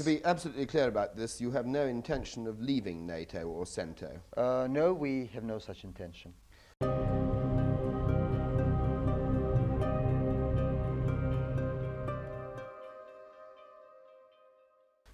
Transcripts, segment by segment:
be absolutely clear about this, you have no intention of leaving NATO or CENTO? No, we have no such intention.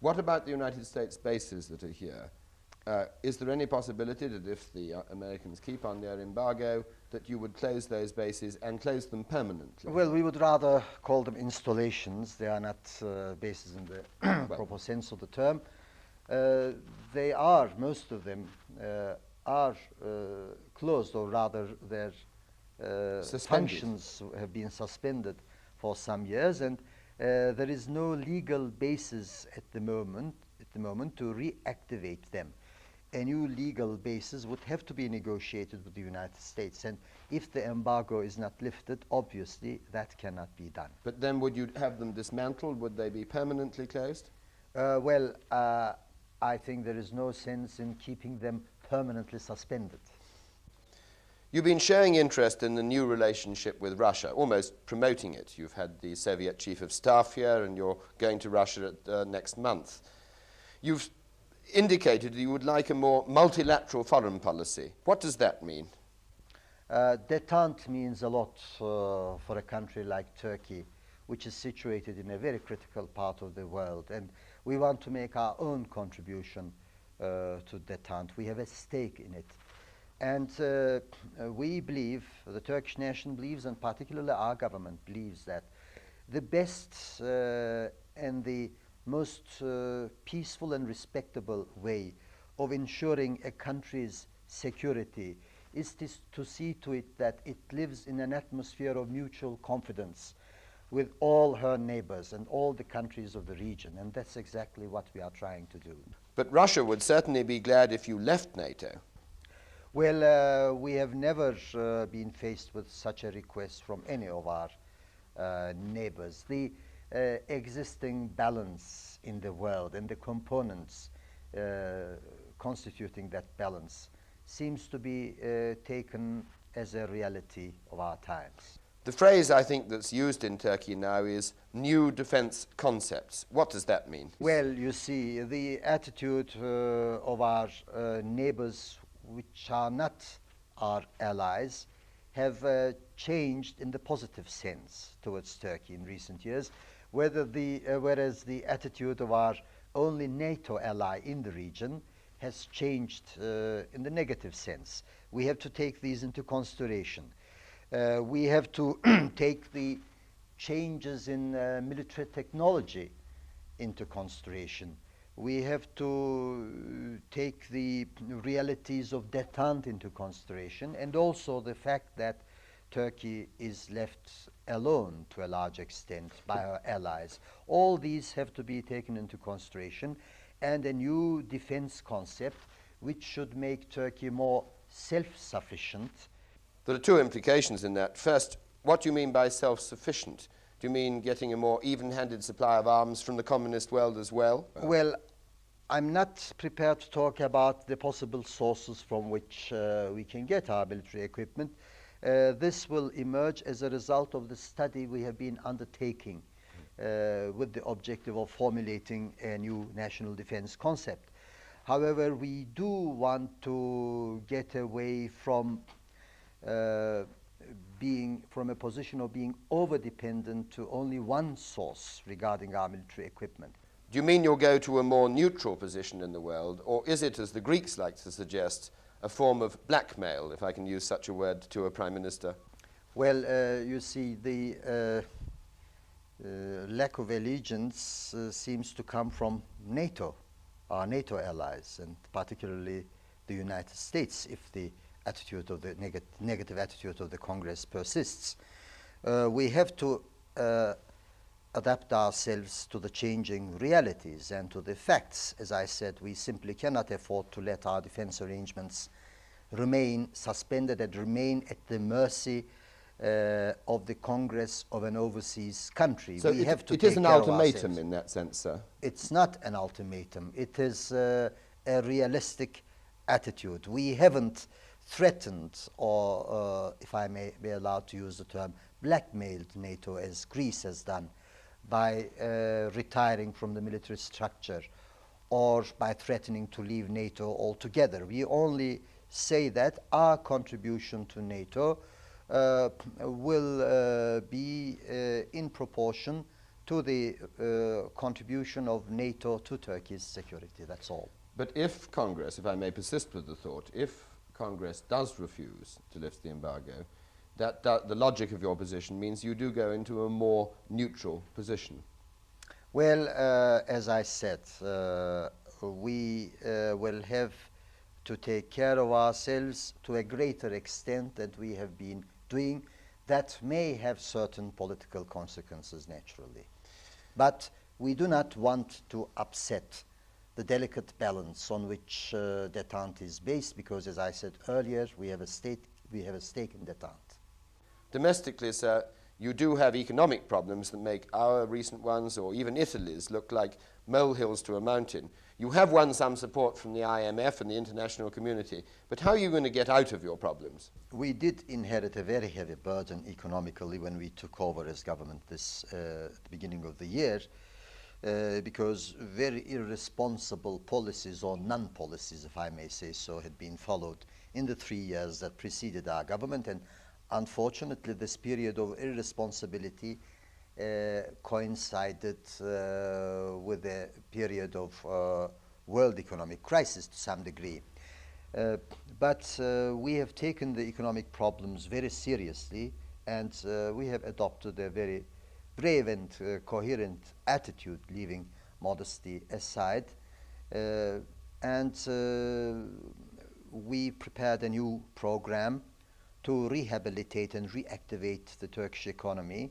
What about the United States bases that are here? Is there any possibility that if the Americans keep on their embargo, that you would close those bases and close them permanently? Well, we would rather call them installations. They are not bases in the proper sense of the term. They are, most of them, are closed, or rather their functions have been suspended for some years, and there is no legal basis at the moment to reactivate them. A new legal basis would have to be negotiated with the United States, and if the embargo is not lifted, obviously that cannot be done. But then would you have them dismantled? Would they be permanently closed? Well, I think there is no sense in keeping them permanently suspended. You've been showing interest in the new relationship with Russia, almost promoting it. You've had the Soviet Chief of Staff here, and you're going to Russia next month. You've indicated that you would like a more multilateral foreign policy. What does that mean? Détente means a lot for a country like Turkey, which is situated in a very critical part of the world, and we want to make our own contribution to détente. We have a stake in it. And we believe, the Turkish nation believes, and particularly our government believes, that the best and the most peaceful and respectable way of ensuring a country's security is to see to it that it lives in an atmosphere of mutual confidence with all her neighbors and all the countries of the region, and that's exactly what we are trying to do. But Russia would certainly be glad if you left NATO. Well, we have never been faced with such a request from any of our neighbors. The existing balance in the world and the components constituting that balance seems to be taken as a reality of our times. The phrase I think that's used in Turkey now is new defense concepts. What does that mean? Well, you see, the attitude of our neighbors, which are not our allies, have changed in the positive sense towards Turkey in recent years, whereas the attitude of our only NATO ally in the region has changed in the negative sense. We have to take these into consideration. We have to take the changes in military technology into consideration. We have to take the realities of détente into consideration, and also the fact that Turkey is left alone to a large extent by her allies. All these have to be taken into consideration, and a new defense concept which should make Turkey more self-sufficient. There are two implications in that. First, what do you mean by self-sufficient? Do you mean getting a more even-handed supply of arms from the communist world as well? Well, I'm not prepared to talk about the possible sources from which we can get our military equipment. This will emerge as a result of the study we have been undertaking with the objective of formulating a new national defense concept. However, we do want to get away from being from a position of being over-dependent to only one source regarding our military equipment. Do you mean you'll go to a more neutral position in the world, or is it, as the Greeks like to suggest, a form of blackmail, if I can use such a word, to a prime minister? Well, you see, the lack of allegiance seems to come from NATO, our NATO allies, and particularly the United States, if the attitude of the negative attitude of the Congress persists. We have to adapt ourselves to the changing realities and to the facts. As I said, we simply cannot afford to let our defense arrangements remain suspended and remain at the mercy of the Congress of an overseas country. So we have to it is an take care of ultimatum ourselves. in that sense, sir? It's not an ultimatum. It is a realistic attitude. We haven't threatened, or if I may be allowed to use the term, blackmailed NATO as Greece has done by retiring from the military structure or by threatening to leave NATO altogether. We only say that our contribution to NATO will be in proportion to the contribution of NATO to Turkey's security. That's all. But if Congress, if I may persist with the thought, if Congress does refuse to lift the embargo, the logic of your position means you do go into a more neutral position. Well, as I said, we will have to take care of ourselves to a greater extent than we have been doing. That may have certain political consequences, naturally. But we do not want to upset the delicate balance on which détente is based, because, as I said earlier, we have a stake in détente. Domestically, sir, you do have economic problems that make our recent ones, or even Italy's, look like molehills to a mountain. You have won some support from the IMF and the international community, but how are you going to get out of your problems? We did inherit a very heavy burden economically when we took over as government at the beginning of the year, because very irresponsible policies, or non-policies, if I may say so, had been followed in the 3 years that preceded our government. And unfortunately, this period of irresponsibility coincided with a period of world economic crisis to some degree. But we have taken the economic problems very seriously, and we have adopted a very brave and coherent attitude, leaving modesty aside. And we prepared a new program to rehabilitate and reactivate the Turkish economy,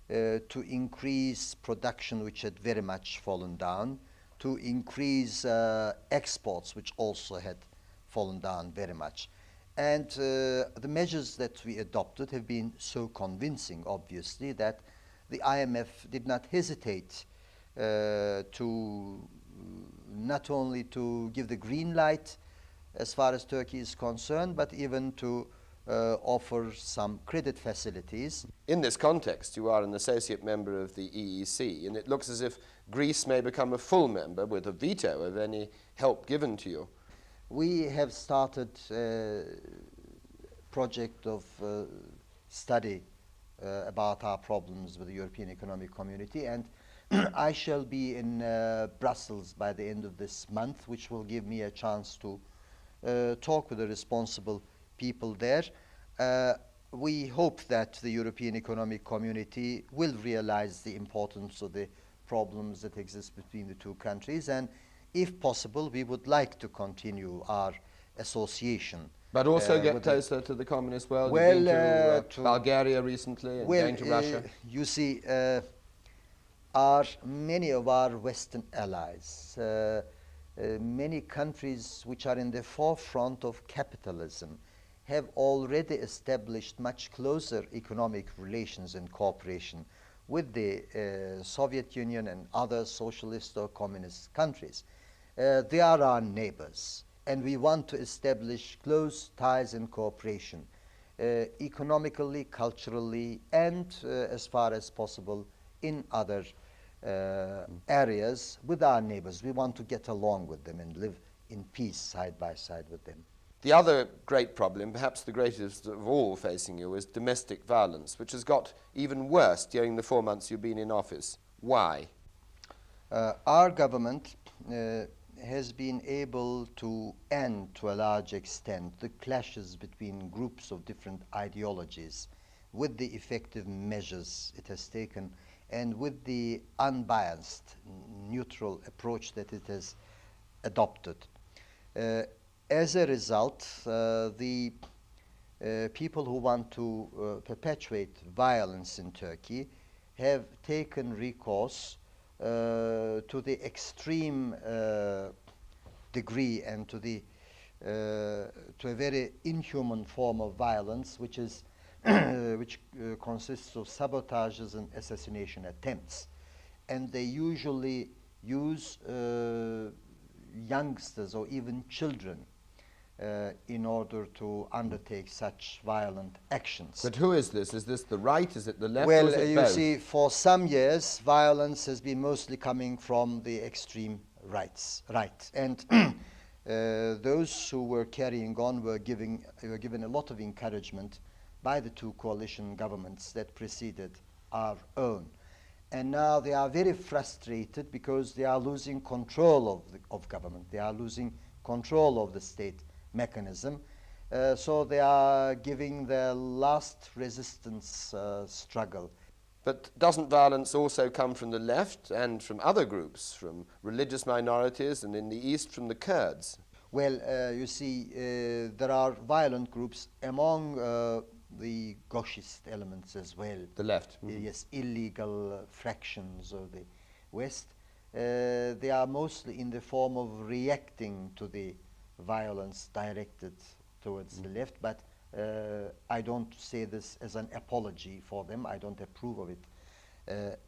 to increase production, which had very much fallen down, to increase exports, which also had fallen down very much. And the measures that we adopted have been so convincing, obviously, that the IMF did not hesitate to not only to give the green light as far as Turkey is concerned, but even to offer some credit facilities. In this context, you are an associate member of the EEC, and it looks as if Greece may become a full member with a veto of any help given to you. We have started a project of study about our problems with the European Economic Community, and I shall be in Brussels by the end of this month, which will give me a chance to talk with the responsible people there. We hope that the European Economic Community will realize the importance of the problems that exist between the two countries, and if possible, we would like to continue our association. But also get closer to the communist world. Well, You've been to Bulgaria recently and going to Russia. You see, many of our Western allies, many countries which are in the forefront of capitalism, have already established much closer economic relations and cooperation with the Soviet Union and other socialist or communist countries. They are our neighbors, and we want to establish close ties and cooperation, economically, culturally, and as far as possible in other areas with our neighbors. We want to get along with them and live in peace side by side with them. The other great problem, perhaps the greatest of all facing you, is domestic violence, which has got even worse during the 4 months you've been in office. Why? Our government has been able to end, to a large extent, the clashes between groups of different ideologies with the effective measures it has taken and with the unbiased, neutral approach that it has adopted. As a result, the people who want to perpetuate violence in Turkey have taken recourse to the extreme degree and to a very inhuman form of violence, which is which consists of sabotages and assassination attempts, and they usually use youngsters or even children in order to undertake such violent actions. But who is this? Is this the right? Is it the left? Well, or is it you both? see, for some years, violence has been mostly coming from the extreme right. And those who were carrying on were given a lot of encouragement by the two coalition governments that preceded our own. And now they are very frustrated because they are losing control of government. They are losing control of the state mechanism. So they are giving their last resistance struggle. But doesn't violence also come from the left and from other groups, from religious minorities and in the east from the Kurds? Well, you see, there are violent groups among the gauchist elements as well. The left? Mm-hmm. Yes, illegal fractions of the West. They are mostly in the form of reacting to the violence directed towards the left, but I don't say this as an apology for them. I don't approve of it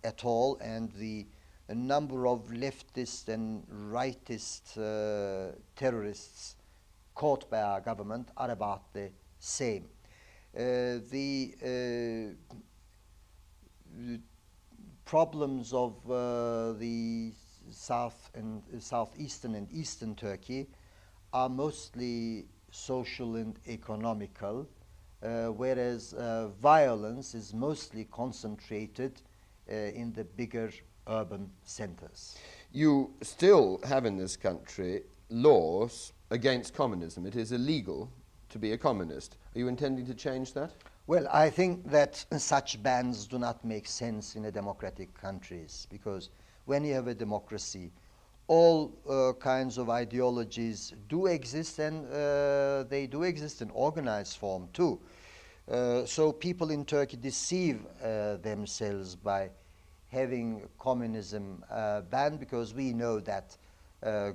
at all. And the number of leftist and rightist terrorists caught by our government are about the same. The problems of the southeastern and eastern Turkey are mostly social and economical, whereas violence is mostly concentrated in the bigger urban centers. You still have in this country laws against communism. It is illegal to be a communist. Are you intending to change that? Well, I think that such bans do not make sense in a democratic countries, because when you have a democracy, all kinds of ideologies do exist, and they do exist in organized form too. So people in Turkey deceive themselves by having communism banned, because we know that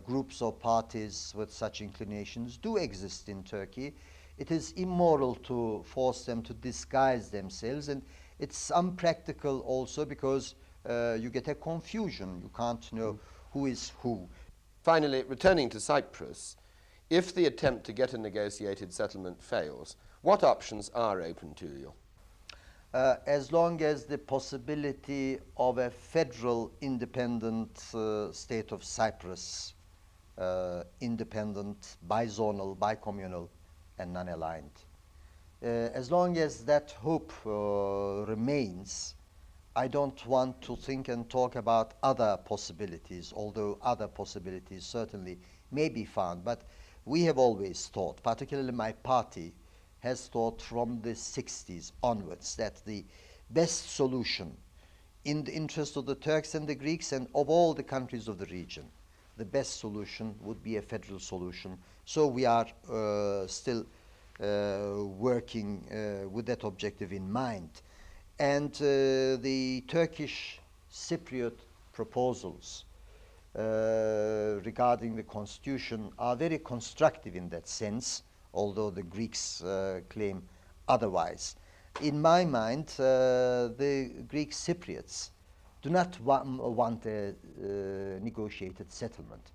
groups or parties with such inclinations do exist in Turkey. It is immoral to force them to disguise themselves, and it's unpractical also because you get a confusion. You can't know who is who. Finally, returning to Cyprus, if the attempt to get a negotiated settlement fails, what options are open to you? As long as the possibility of a federal independent state of Cyprus, independent, bizonal, bicommunal, and non-aligned. As long as that hope remains, I don't want to think and talk about other possibilities, although other possibilities certainly may be found. But we have always thought, particularly my party, has thought from the 60s onwards, that the best solution in the interest of the Turks and the Greeks and of all the countries of the region, the best solution would be a federal solution. So we are still working with that objective in mind. And the Turkish Cypriot proposals regarding the constitution are very constructive in that sense, although the Greeks claim otherwise. In my mind, the Greek Cypriots do not want a negotiated settlement.